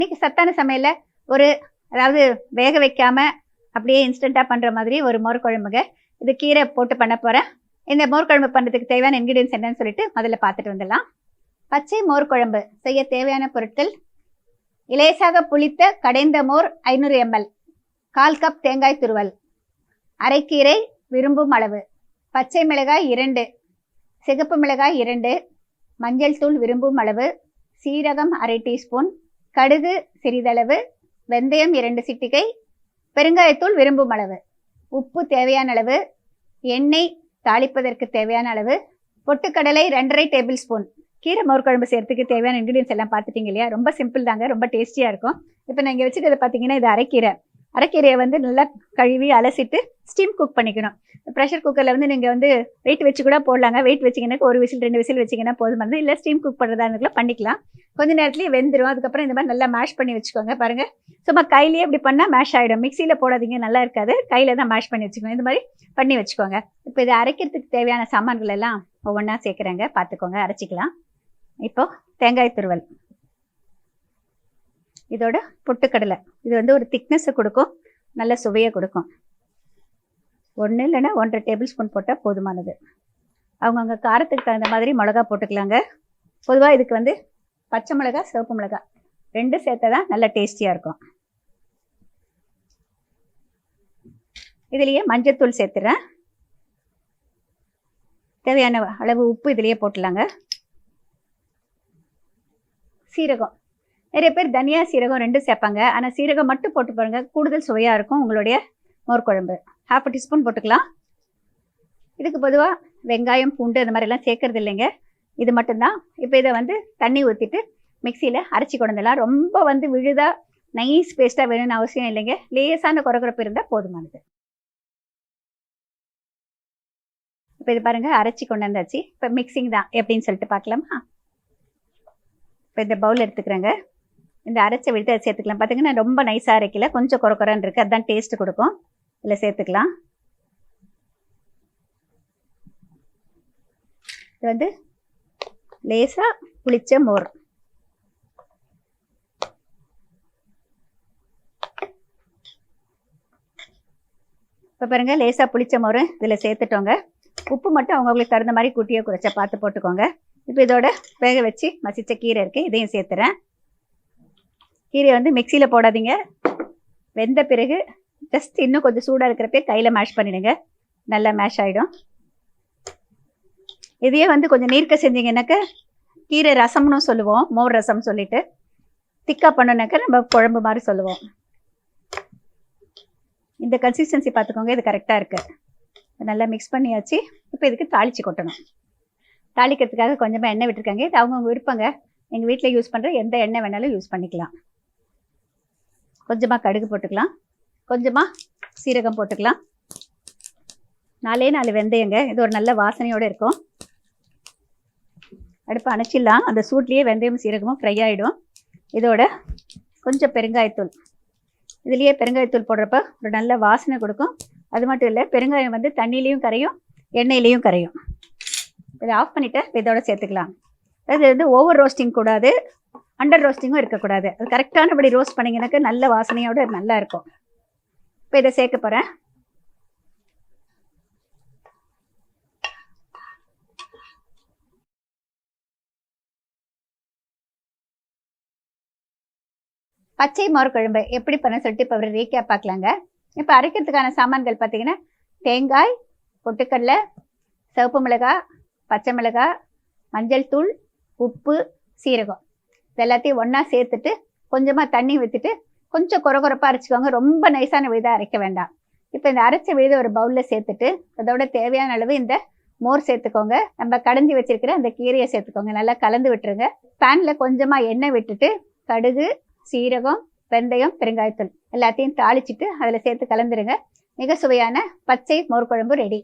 இன்னைக்கு சத்தான சமையல்ல ஒரு அதாவது வேக வைக்காம அப்படியே இன்ஸ்டண்ட்டாக பண்ணுற மாதிரி ஒரு மோர் குழம்புங்க. இது கீரை போட்டு பண்ண போகிறேன். இந்த மோர் குழம்பு பண்ணுறதுக்கு தேவையான இன்க்ரீடியன்ஸ் என்னன்னு சொல்லிட்டு முதல்ல பார்த்துட்டு வந்துடலாம். பச்சை மோர் குழம்பு செய்ய தேவையான பொருட்கள்: இலேசாக புளித்த கடைந்த மோர் 500 ml, 1/4 கப் தேங்காய் துருவல், அரைக்கீரை விரும்பும் அளவு, பச்சை மிளகாய் 2, சிகப்பு மிளகாய் 2, மஞ்சள் தூள் விரும்பும் அளவு, சீரகம் அரை டீஸ்பூன், கடுகு சிறிதளவு, வெந்தயம் 2 சிட்டிகை, பெருங்காயத்தூள் விரும்பும் அளவு, உப்பு தேவையான அளவு, எண்ணெய் தாளிப்பதற்கு தேவையான அளவு, பொட்டுக்கடலை 2.5 டேபிள் ஸ்பூன். கீரை மோர் குழம்பு செய்யறதுக்கு தேவையான இன்க்ரீடியன்ஸ் எல்லாம் பார்த்துட்டீங்க இல்லையா? ரொம்ப சிம்பிள் தாங்க, ரொம்ப டேஸ்டியாக இருக்கும். இப்போ நான் இங்கே வச்சுட்டு பார்த்தீங்கன்னா இது அரைக்கீரை. அரைக்கீரையை நல்லா கழுவி அலசிட்டு ஸ்டீம் குக் பண்ணிக்கணும். ப்ரெஷர் குக்கரில் நீங்கள் வெயிட் வச்சு கூட போடலாங்க. வெயிட் வச்சிங்கன்னா 1 விசில் 2 விசில் வச்சிங்கன்னா போதுமானது. இல்லை ஸ்டீம் குக் பண்ணுறதா இருந்தாலும் பண்ணிக்கலாம். கொஞ்சம் நேரத்துலேயே வெந்துடும். அதுக்கப்புறம் இந்த மாதிரி நல்லா மேஷ் பண்ணி வச்சுக்கோங்க. பாருங்கள், சும்மா கையிலேயே இப்படி பண்ணால் மேஷ் ஆகிடும். மிக்சியில் போடாதீங்க, நல்லா இருக்காது. கையில் தான் மேஷ் பண்ணி வச்சுக்கோங்க. இந்த மாதிரி பண்ணி வச்சுக்கோங்க. இப்போ இதை அரைக்கிறதுக்கு தேவையான சாமான்கள் எல்லாம் ஒவ்வொன்றா சேர்க்குறேங்க, பார்த்துக்கோங்க. அரைச்சிக்கலாம். இப்போ தேங்காய் துருவல், இதோட பொட்டுக்கடலை. இது ஒரு திக்னஸை கொடுக்கும், நல்ல சுவையை கொடுக்கும். 1 இல்லைன்னா 1.5 டேபிள் ஸ்பூன் போட்டால் போதுமானது. அவங்கவுங்க காரத்துக்கு தகுந்த மாதிரி மிளகா போட்டுக்கலாங்க. பொதுவாக இதுக்கு பச்சை மிளகா சிவப்பு மிளகா 2 சேர்த்தா தான் நல்லா டேஸ்டியாக இருக்கும். இதுலேயே மஞ்சத்தூள் சேர்த்துறேன். தேவையான அளவு உப்பு இதுலேயே போட்டுலாங்க. சீரகம், நிறைய பேர் தனியா சீரகம் 2 சேர்ப்பாங்க. ஆனால் சீரகம் மட்டும் போட்டு பாருங்க, கூடுதல் சுவையாக இருக்கும் உங்களுடைய மோர் குழம்பு. 1/2 டீஸ்பூன் போட்டுக்கலாம். இதுக்கு பொதுவாக வெங்காயம் பூண்டு அந்த மாதிரிலாம் சேர்க்கறது இல்லைங்க, இது மட்டும்தான். இப்போ இதை தண்ணி ஊற்றிட்டு மிக்சியில் அரைச்சி கொண்டுலாம். ரொம்ப விழுதா நைஸ் பேஸ்ட்டாக வேணும்னு அவசியம் இல்லைங்க. லேசான குறகுறப்பு இருந்தால் போதுமானது. இப்போ இது பாருங்கள், அரைச்சி கொண்டு வந்தாச்சு. இப்போ மிக்சிங் தான் எப்படின்னு சொல்லிட்டு பார்க்கலாமா? இப்போ இந்த பவுல் எடுத்துக்கிறேங்க. இந்த அரைச்ச விழுத்து அதை சேர்த்துக்கலாம். பார்த்தீங்கன்னா ரொம்ப நைஸாக அரைக்கல, கொஞ்சம் குறக்குறான்னு இருக்குது. அதுதான் டேஸ்ட்டு கொடுக்கும். இதில் சேர்த்துக்கலாம். இது லேசாக புளிச்ச மோர். இப்போ பாருங்கள், லேசாக புளிச்ச மோர் இதில் சேர்த்துட்டோங்க. உப்பு மட்டும் அவங்களுக்கு தகுந்த மாதிரி கூட்டியோ குறைச்சா பார்த்து போட்டுக்கோங்க. இப்போ இதோட வேக வச்சு மசிச்ச கீரை இருக்குது, இதையும் சேர்த்துறேன். கீரையை மிக்சியில் போடாதீங்க. வெந்த பிறகு ஜஸ்ட் இன்னும் கொஞ்சம் சூடாக இருக்கிறப்ப கையில் மேஷ் பண்ணிடுங்க, நல்லா மேஷ் ஆகிடும். இதையே கொஞ்சம் நீர்க்க செஞ்சிங்கன்னாக்க கீரை ரசம்னு சொல்லுவோம், மோர் ரசம் சொல்லிட்டு. திக்காக பண்ணோன்னாக்கா நம்ம குழம்பு மாதிரி சொல்லுவோம். இந்த கன்சிஸ்டன்சி பார்த்துக்கோங்க, இது கரெக்டாக இருக்குது. நல்லா மிக்ஸ் பண்ணியாச்சு. இப்போ இதுக்கு தாளித்து கொட்டணும். தாளிக்கிறதுக்காக கொஞ்சமாக எண்ணெய் விட்டுருக்காங்க. இது அவங்கவுங்க விருப்பங்க. எங்கள் வீட்டில் யூஸ் பண்ணுற எந்த எண்ணெய் வேணாலும் யூஸ் பண்ணிக்கலாம். கொஞ்சமாக கடுகு போட்டுக்கலாம், கொஞ்சமாக சீரகம் போட்டுக்கலாம், 4 வெந்தயங்க. இது ஒரு நல்ல வாசனையோடு இருக்கும். அடுப்பு அணைச்சிடலாம். அந்த சூட்லேயே வெந்தயம் சீரகமும் ஃப்ரை ஆகிடும். இதோட கொஞ்சம் பெருங்காயத்தூள். இதுலேயே பெருங்காயத்தூள் போடுறப்ப ஒரு நல்ல வாசனை கொடுக்கும். அது மட்டும் இல்லை, பெருங்காயம் தண்ணியிலையும் கரையும், எண்ணெயிலையும் கரையும். இதை ஆஃப் பண்ணிவிட்டு இதோட சேர்த்துக்கலாம். அது ஓவர் ரோஸ்டிங் கூடாது, அண்டர் ரோஸ்டிங்கும் இருக்கக்கூடாது. அது கரெக்டானபடி ரோஸ்ட் பண்ணிங்கனாக்க நல்ல வாசனையோடு நல்லா இருக்கும். இப்போ இதை சேர்க்க போகிறேன். பச்சை மோர் குழம்பு எப்படி பண்ண சொல்லிட்டு இப்போ ஒரு ரீக்கேப் பார்க்கலாங்க. இப்போ அரைக்கிறதுக்கான சாமான்கள் பார்த்தீங்கன்னா தேங்காய், பொட்டுக்கடலை, சிவப்பு மிளகாய், பச்சை மிளகாய், மஞ்சள் தூள், உப்பு, சீரகம். இது எல்லாத்தையும் ஒன்றா சேர்த்துட்டு கொஞ்சமாக தண்ணி ஊற்றிட்டு கொஞ்சம் குறகுறப்பாக அரைச்சிக்கோங்க. ரொம்ப நைஸான விழுதாக அரைக்க வேண்டாம். இப்போ இந்த அரைச்ச விழுதை ஒரு பவுலில் சேர்த்துட்டு அதோட தேவையான அளவு இந்த மோர் சேர்த்துக்கோங்க. நம்ம கடைஞ்சி வச்சிருக்கிற அந்த கீரையை சேர்த்துக்கோங்க. நல்லா கலந்து விட்டுருங்க. பேனில் கொஞ்சமாக எண்ணெய் விட்டுட்டு கடுகு, சீரகம், வெந்தயம், பெருங்காயத்தூள் எல்லாத்தையும் தாளிச்சிட்டு அதில் சேர்த்து கலந்துருங்க. மிக சுவையான பச்சை மோர் குழம்பு ரெடி.